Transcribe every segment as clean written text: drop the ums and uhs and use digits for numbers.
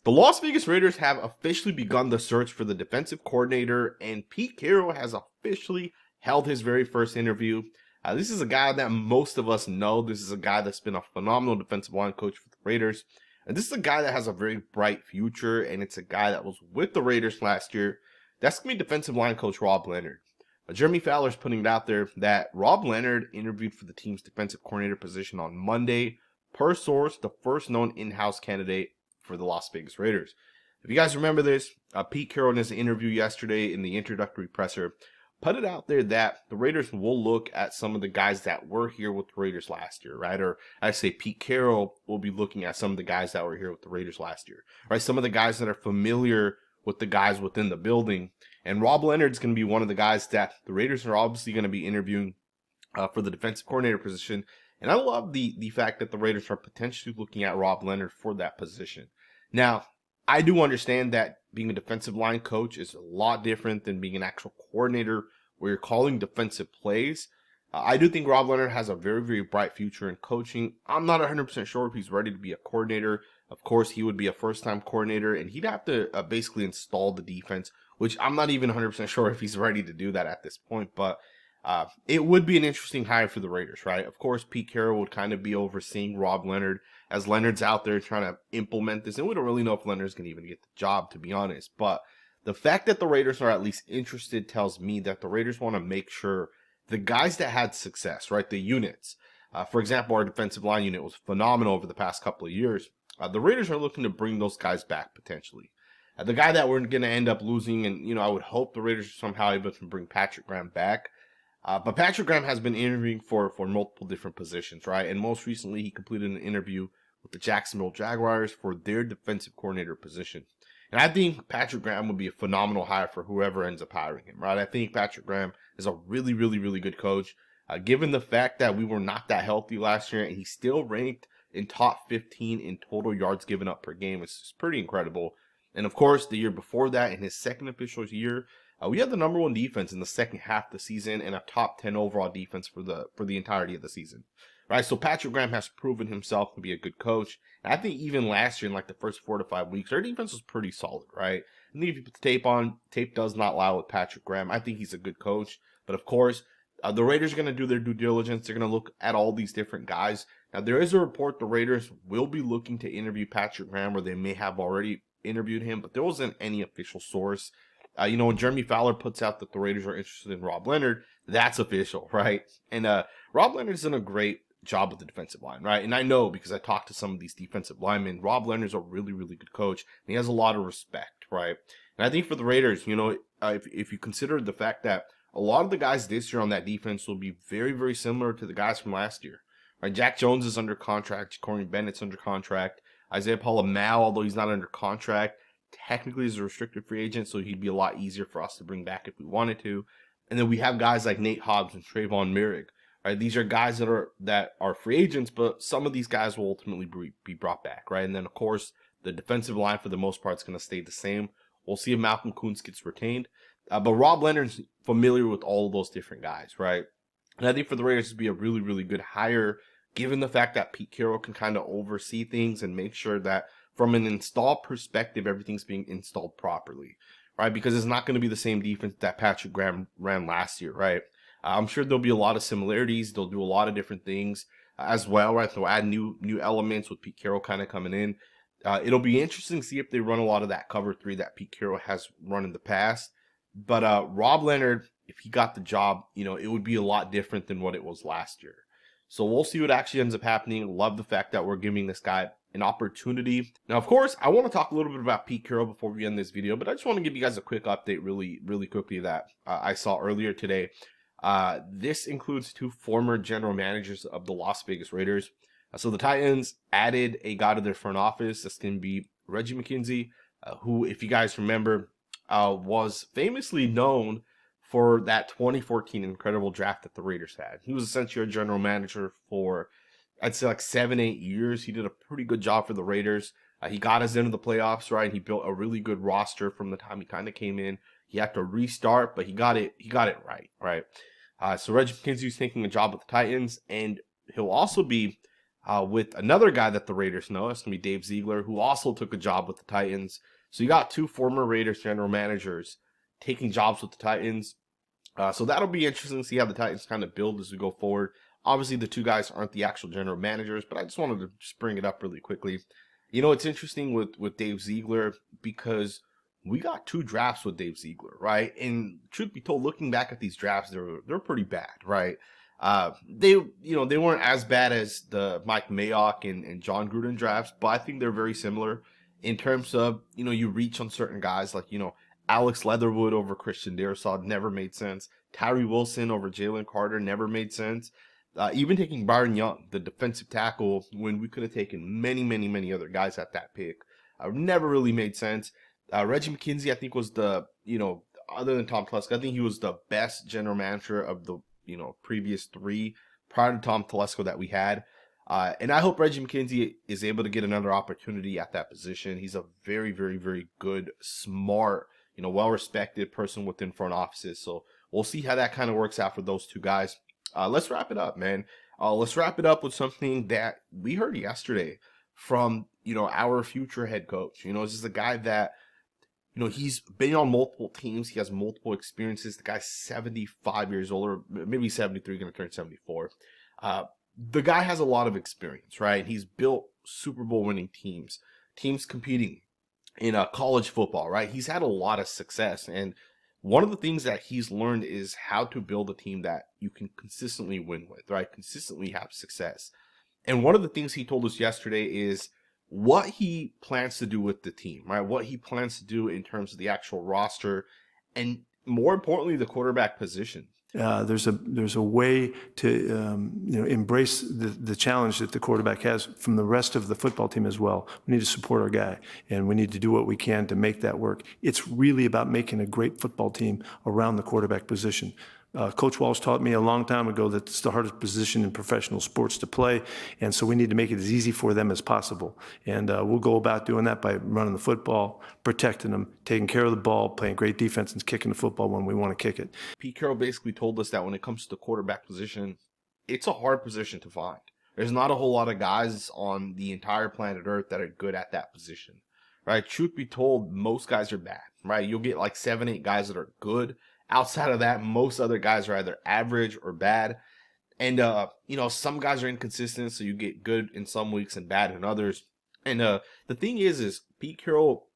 The Las Vegas Raiders have officially begun the search for the defensive coordinator, and Pete Carroll has officially held his very first interview. This is a guy that most of us know. This is a guy that's been a phenomenal defensive line coach for the Raiders. And this is a guy that has a very bright future, and it's a guy that was with the Raiders last year. That's going to be defensive line coach Rob Leonard. Jeremy Fowler's putting it out there that Rob Leonard interviewed for the team's defensive coordinator position on Monday. Per source, the first known in-house candidate for the Las Vegas Raiders. If you guys remember this, Pete Carroll in his interview yesterday in the introductory presser put it out there that the Raiders will look at some of the guys that were here with the Raiders last year, right? Or I say Pete Carroll will be looking at some of the guys that were here with the Raiders last year, right? Some of the guys that are familiar with the guys within the building. And Rob Leonard's going to be one of the guys that the Raiders are obviously going to be interviewing for the defensive coordinator position. And I love the fact that the Raiders are potentially looking at Rob Leonard for that position. Now, I do understand that being a defensive line coach is a lot different than being an actual coordinator where you're calling defensive plays. I do think Rob Leonard has a very, very bright future in coaching. I'm not 100% sure if he's ready to be a coordinator. Of course, he would be a first-time coordinator, and he'd have to basically install the defense, which I'm not even 100% sure if he's ready to do that at this point. But it would be an interesting hire for the Raiders, right? Of course, Pete Carroll would kind of be overseeing Rob Leonard as Leonard's out there trying to implement this. And we don't really know if Leonard's going to even get the job, to be honest. But the fact that the Raiders are at least interested tells me that the Raiders want to make sure the guys that had success, right, the units. For example, our defensive line unit was phenomenal over the past couple of years. The Raiders are looking to bring those guys back potentially. The guy that we're going to end up losing, and I would hope the Raiders are somehow able to bring Patrick Graham back. But Patrick Graham has been interviewing for multiple different positions, right? And most recently, he completed an interview with the Jacksonville Jaguars for their defensive coordinator position. And I think Patrick Graham would be a phenomenal hire for whoever ends up hiring him, right? I think Patrick Graham is a really, really, really good coach. Given the fact that we were not that healthy last year and he still ranked in top 15 in total yards given up per game, it's pretty incredible. And of course, the year before that, in his second official year, we had the number one defense in the second half of the season and a top 10 overall defense for the entirety of the season. Right, so Patrick Graham has proven himself to be a good coach. And I think even last year, in like the first 4 to 5 weeks, our defense was pretty solid, right? And if you put the tape on, tape does not lie with Patrick Graham. I think he's a good coach. But of course, the Raiders are going to do their due diligence. They're going to look at all these different guys. Now, there is a report the Raiders will be looking to interview Patrick Graham, or they may have already interviewed him, but there wasn't any official source. When Jeremy Fowler puts out that the Raiders are interested in Rob Leonard, that's official, right? And Rob Leonard's done a great job with the defensive line, right? And I know because I talked to some of these defensive linemen, Rob Leonard's a really, really good coach, and he has a lot of respect, right? And I think for the Raiders, if you consider the fact that a lot of the guys this year on that defense will be very, very similar to the guys from last year, right? Jack Jones is under contract, Corey Bennett's under contract, Isaiah Paul-Amal, although he's not under contract, technically is a restricted free agent, so he'd be a lot easier for us to bring back if we wanted to. And then we have guys like Nate Hobbs and Trayvon Merrick. Right, these are guys that are free agents, but some of these guys will ultimately be brought back, right? And then, of course, the defensive line for the most part is going to stay the same. We'll see if Malcolm Koonce gets retained. But Rob Leonard's familiar with all of those different guys, right? And I think for the Raiders to be a really, really good hire, given the fact that Pete Carroll can kind of oversee things and make sure that from an install perspective, everything's being installed properly, right? Because it's not going to be the same defense that Patrick Graham ran last year, right? I'm sure there'll be a lot of similarities. They'll do a lot of different things as well, right? They'll add new elements with Pete Carroll kind of coming in. It'll be interesting to see if they run a lot of that cover 3 that Pete Carroll has run in the past. But Rob Leonard, if he got the job, it would be a lot different than what it was last year. So we'll see what actually ends up happening. Love the fact that we're giving this guy an opportunity. Now, of course, I want to talk a little bit about Pete Carroll before we end this video, but I just want to give you guys a quick update really, really quickly that I saw earlier today. This includes 2 former general managers of the Las Vegas Raiders. So the Titans added a guy to their front office. That's going to be Reggie McKenzie, who, if you guys remember, was famously known for that 2014 incredible draft that the Raiders had. He was essentially a general manager for, I'd say, like 7-8 years. He did a pretty good job for the Raiders. He got us into the playoffs, right? He built a really good roster from the time he kind of came in. He had to restart, but he got it right? So Reggie McKenzie's taking a job with the Titans, and he'll also be with another guy that the Raiders know. It's going to be Dave Ziegler, who also took a job with the Titans. So you got two former Raiders general managers taking jobs with the Titans. So that'll be interesting to see how the Titans kind of build as we go forward. Obviously, the two guys aren't the actual general managers, but I just wanted to just bring it up really quickly. You know, it's interesting with Dave Ziegler because we got two drafts with Dave Ziegler, right? And truth be told, looking back at these drafts, they're pretty bad, right? They weren't as bad as the Mike Mayock and John Gruden drafts, but I think they're very similar in terms of, you reach on certain guys like, Alex Leatherwood over Christian Darrisaw never made sense. Tyree Wilson over Jalen Carter never made sense. Even taking Byron Young, the defensive tackle, when we could have taken many, many, many other guys at that pick, never really made sense. Reggie McKenzie, I think, was the, other than Tom Telesco, I think he was the best general manager of the, previous three prior to Tom Telesco that we had. And I hope Reggie McKenzie is able to get another opportunity at that position. He's a very, very, very good, smart, well-respected person within front offices. So we'll see how that kind of works out for those two guys. Let's wrap it up, man. Let's wrap it up with something that we heard yesterday from, our future head coach. This is a guy that, he's been on multiple teams. He has multiple experiences. The guy's 75 years old, or maybe 73, going to turn 74. The guy has a lot of experience, right? He's built Super Bowl winning teams competing in college football, right? He's had a lot of success. And one of the things that he's learned is how to build a team that you can consistently win with, right? Consistently have success. And one of the things he told us yesterday is what he plans to do with the team, right? What he plans to do in terms of the actual roster and more importantly, the quarterback position. There's a way to embrace the challenge that the quarterback has from the rest of the football team as well. We need to support our guy, and we need to do what we can to make that work. It's really about making a great football team around the quarterback position. Coach Walsh taught me a long time ago that it's the hardest position in professional sports to play, and so we need to make it as easy for them as possible. And we'll go about doing that by running the football, protecting them, taking care of the ball, playing great defense, and kicking the football when we want to kick it. Pete Carroll basically told us that when it comes to the quarterback position, it's a hard position to find. There's not a whole lot of guys on the entire planet Earth that are good at that position, right? Truth be told, most guys are bad, right? You'll get like 7, 8 guys that are good. Outside of that, most other guys are either average or bad. And, some guys are inconsistent, so you get good in some weeks and bad in others. And the thing is Pete Carroll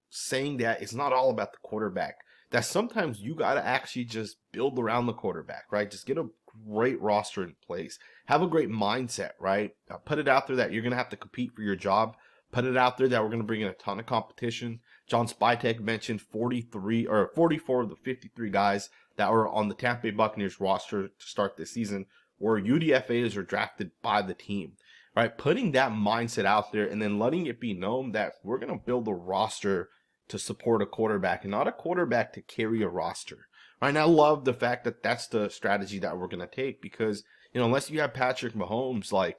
saying that it's not all about the quarterback. That sometimes you got to actually just build around the quarterback, right? Just get a great roster in place. Have a great mindset, right? Put it out there that you're going to have to compete for your job. Put it out there that we're going to bring in a ton of competition. John Spytek mentioned 44 of the 53 guys that were on the Tampa Bay Buccaneers roster to start this season were UDFAs or drafted by the team, right? Putting that mindset out there and then letting it be known that we're going to build a roster to support a quarterback and not a quarterback to carry a roster, right? And I love the fact that that's the strategy that we're going to take because, unless you have Patrick Mahomes, like,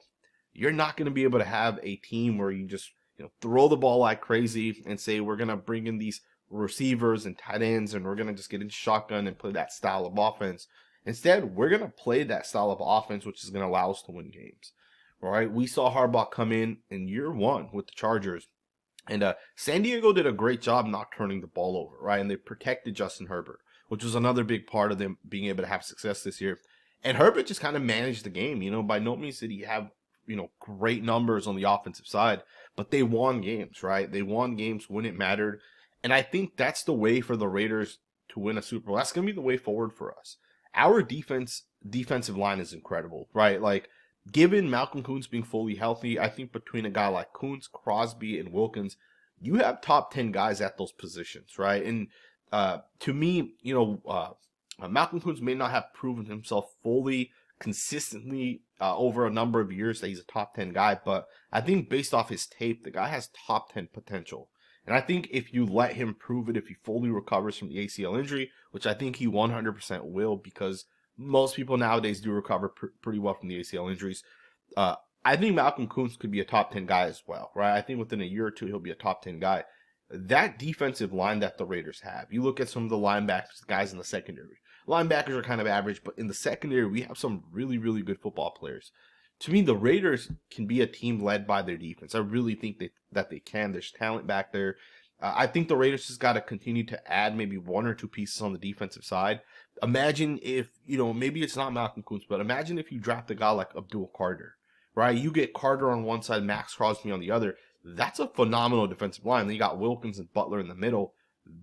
you're not going to be able to have a team where you just throw the ball like crazy and say, we're going to bring in these receivers and tight ends and we're going to just get into shotgun and play that style of offense. Instead, we're going to play that style of offense, which is going to allow us to win games. All right. We saw Harbaugh come in year 1 with the Chargers. And San Diego did a great job not turning the ball over, right? And they protected Justin Herbert, which was another big part of them being able to have success this year. And Herbert just kind of managed the game. By no means did he have great numbers on the offensive side, but they won games, right? They won games when it mattered. And I think that's the way for the Raiders to win a Super Bowl. That's going to be the way forward for us. Our defensive line is incredible, right? Like, given Malcolm Koonce being fully healthy, I think between a guy like Koonce, Crosby, and Wilkins, you have top 10 guys at those positions, right? And to me, Malcolm Koonce may not have proven himself fully consistently over a number of years that he's a top 10 guy, but I think based off his tape, the guy has top 10 potential. And I think if you let him prove it, if he fully recovers from the ACL injury, which I think he 100% will, because most people nowadays do recover pretty well from the ACL injuries, I think Malcolm Koonce could be a top 10 guy as well, right? I think within a year or two, he'll be a top 10 guy. That defensive line that the Raiders have, you look at some of the linebackers, guys in the secondary. Linebackers are kind of average, but in the secondary, we have some really, really good football players. to me, the Raiders can be a team led by their defense. I really think that they can. There's talent back there. I think the Raiders just got to continue to add maybe one or two pieces on the defensive side. Imagine if, maybe it's not Malcolm Koonce, but imagine if you draft a guy like Abdul Carter, right? You get Carter on one side, Maxx Crosby on the other. That's a phenomenal defensive line. Then you got Wilkins and Butler in the middle.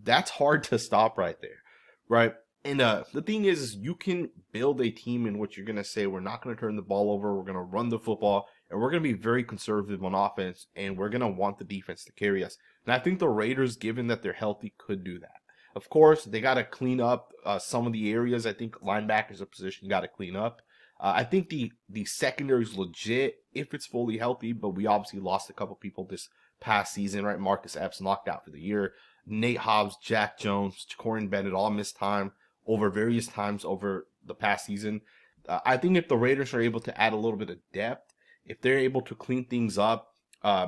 That's hard to stop right there, right? And the thing is you can build a team in which you're going to say, we're not going to turn the ball over, we're going to run the football, and we're going to be very conservative on offense, and we're going to want the defense to carry us. And I think the Raiders, given that they're healthy, could do that. Of course, they got to clean up some of the areas. I think linebackers a position you got to clean up. I think the secondary is legit if it's fully healthy, but we obviously lost a couple people this past season, right? Marcus Epps knocked out for the year. Nate Hobbs, Jack Jones, Ja'Cory Bennett all missed time over various times over the past season. I think if the Raiders are able to add a little bit of depth, if they're able to clean things up,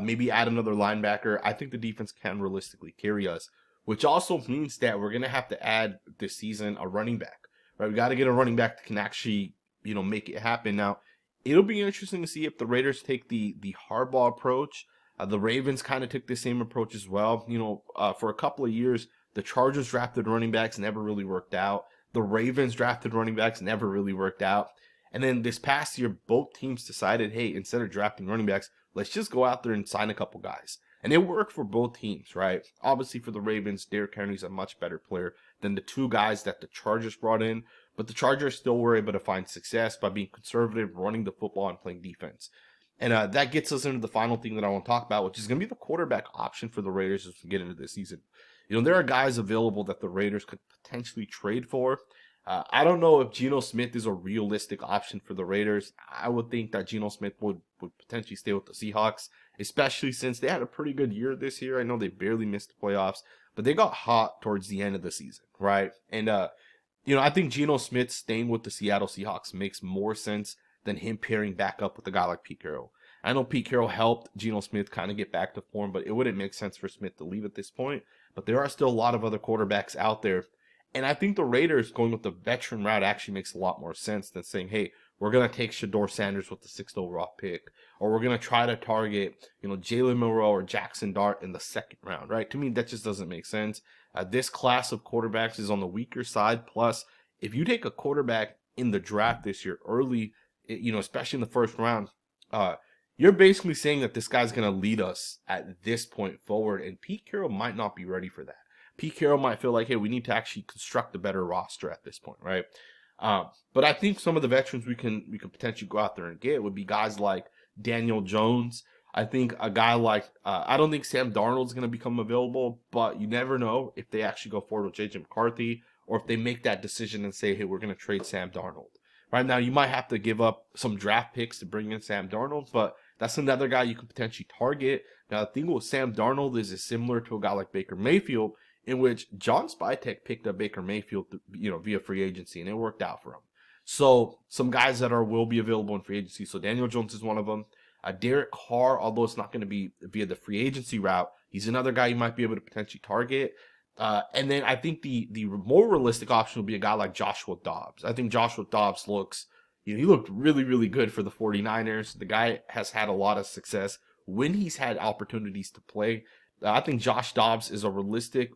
maybe add another linebacker, I think the defense can realistically carry us, which also means that we're going to have to add this season a running back, right? We got to get a running back that can actually, make it happen. Now, it'll be interesting to see if the Raiders take the Harbaugh approach. The Ravens kind of took the same approach as well. For a couple of years, the Chargers drafted running backs, never really worked out. The Ravens drafted running backs, never really worked out. And then this past year, both teams decided, hey, instead of drafting running backs, let's just go out there and sign a couple guys. And it worked for both teams, right? Obviously for the Ravens, Derrick Henry's a much better player than the two guys that the Chargers brought in. But the Chargers still were able to find success by being conservative, running the football, and playing defense. And that gets us into the final thing that I want to talk about, which is going to be the quarterback option for the Raiders as we get into this season. There are guys available that the Raiders could potentially trade for. I don't know if Geno Smith is a realistic option for the Raiders. I would think that Geno Smith would potentially stay with the Seahawks, especially since they had a pretty good year this year. I know they barely missed the playoffs, but they got hot towards the end of the season, right? And, I think Geno Smith staying with the Seattle Seahawks makes more sense than him pairing back up with a guy like Pete Carroll. I know Pete Carroll helped Geno Smith kind of get back to form, but it wouldn't make sense for Smith to leave at this point. But there are still a lot of other quarterbacks out there. And I think the Raiders going with the veteran route actually makes a lot more sense than saying, hey, we're going to take Shedeur Sanders with the 6th overall pick, or we're going to try to target, Jalen Milroe or Jackson Dart in the 2nd round, right? To me, that just doesn't make sense. This class of quarterbacks is on the weaker side. Plus, if you take a quarterback in the draft this year early, especially in the 1st round, you're basically saying that this guy's going to lead us at this point forward, and Pete Carroll might not be ready for that. Pete Carroll might feel like, hey, we need to actually construct a better roster at this point, right? But I think some of the veterans we can potentially go out there and get would be guys like Daniel Jones. I think a guy like, I don't think Sam Darnold's going to become available, but you never know if they actually go forward with J.J. McCarthy or if they make that decision and say, hey, we're going to trade Sam Darnold. Right now, you might have to give up some draft picks to bring in Sam Darnold, but that's another guy you could potentially target. Now, the thing with Sam Darnold is it's similar to a guy like Baker Mayfield, in which John Spytek picked up Baker Mayfield, via free agency, and it worked out for him. So some guys that will be available in free agency. So Daniel Jones is one of them. Derek Carr, although it's not going to be via the free agency route, he's another guy you might be able to potentially target. And then I think the more realistic option will be a guy like Joshua Dobbs. I think Joshua Dobbs looks, he looked really, really good for the 49ers. The guy has had a lot of success when he's had opportunities to play. I think Josh Dobbs is a realistic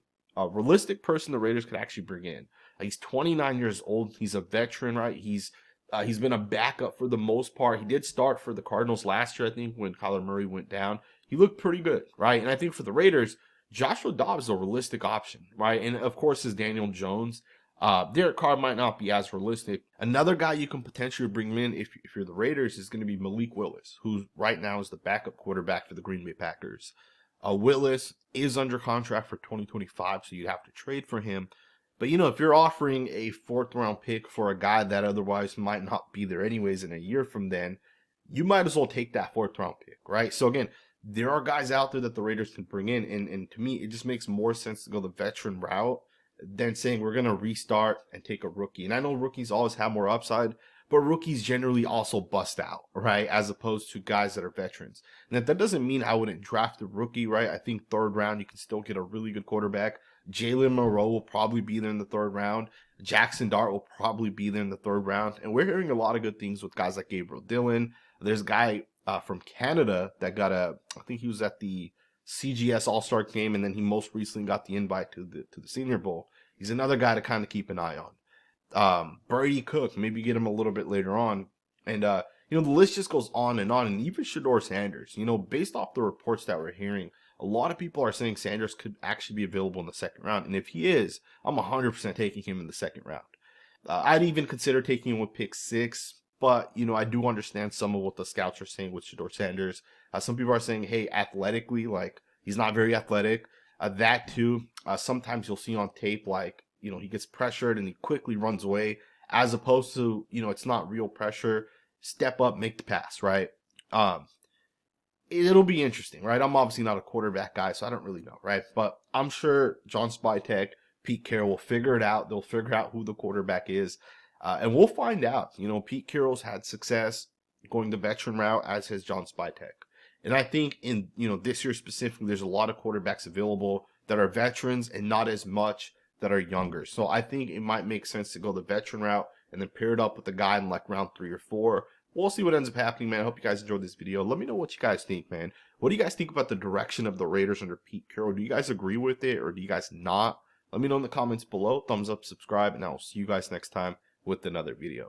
person the Raiders could actually bring in. He's 29 years old. He's a veteran, right? He's been a backup for the most part. He did start for the Cardinals last year, I think, when Kyler Murray went down. He looked pretty good, right? And I think for the Raiders, Joshua Dobbs is a realistic option, right? And of course is Daniel Jones. Derek Carr might not be as realistic. Another guy you can potentially bring in if you're the Raiders is going to be Malik Willis, who right now is the backup quarterback for the Green Bay Packers. Willis is under contract for 2025, so you'd have to trade for him. But, if you're offering a 4th round pick for a guy that otherwise might not be there anyways in a year from then, you might as well take that 4th round pick, right? So again, there are guys out there that the Raiders can bring in, and to me, it just makes more sense to go the veteran route than saying we're going to restart and take a rookie. And I know rookies always have more upside, but rookies generally also bust out, right? As opposed to guys that are veterans. And that doesn't mean I wouldn't draft a rookie, right? I think 3rd round, you can still get a really good quarterback. Jalen Milroe will probably be there in the 3rd round. Jackson Dart will probably be there in the 3rd round. And we're hearing a lot of good things with guys like Gabriel Dillon. There's a guy from Canada that got I think he was at the CGS All-Star game, and then he most recently got the invite to the Senior Bowl. He's another guy to kind of keep an eye on. Brady Cook, maybe get him a little bit later on. And, the list just goes on. And even Shedeur Sanders, based off the reports that we're hearing, a lot of people are saying Sanders could actually be available in the second round. And if he is, I'm 100% taking him in the second round. I'd even consider taking him with pick 6. But, I do understand some of what the scouts are saying with Shedeur Sanders. Some people are saying, hey, athletically, like, he's not very athletic. That too, sometimes you'll see on tape, like, he gets pressured and he quickly runs away, as opposed to, it's not real pressure. Step up, make the pass, right? It'll be interesting, right? I'm obviously not a quarterback guy, so I don't really know, right? But I'm sure John Spytek, Pete Carroll will figure it out. They'll figure out who the quarterback is. And we'll find out. Pete Carroll's had success going the veteran route, as has John Spytek. And I think in, this year specifically, there's a lot of quarterbacks available that are veterans and not as much that are younger. So I think it might make sense to go the veteran route and then pair it up with a guy in like round 3 or 4. We'll see what ends up happening, man. I hope you guys enjoyed this video. Let me know what you guys think, man. What do you guys think about the direction of the Raiders under Pete Carroll? Do you guys agree with it, or do you guys not? Let me know in the comments below. Thumbs up, subscribe, and I will see you guys next time with another video.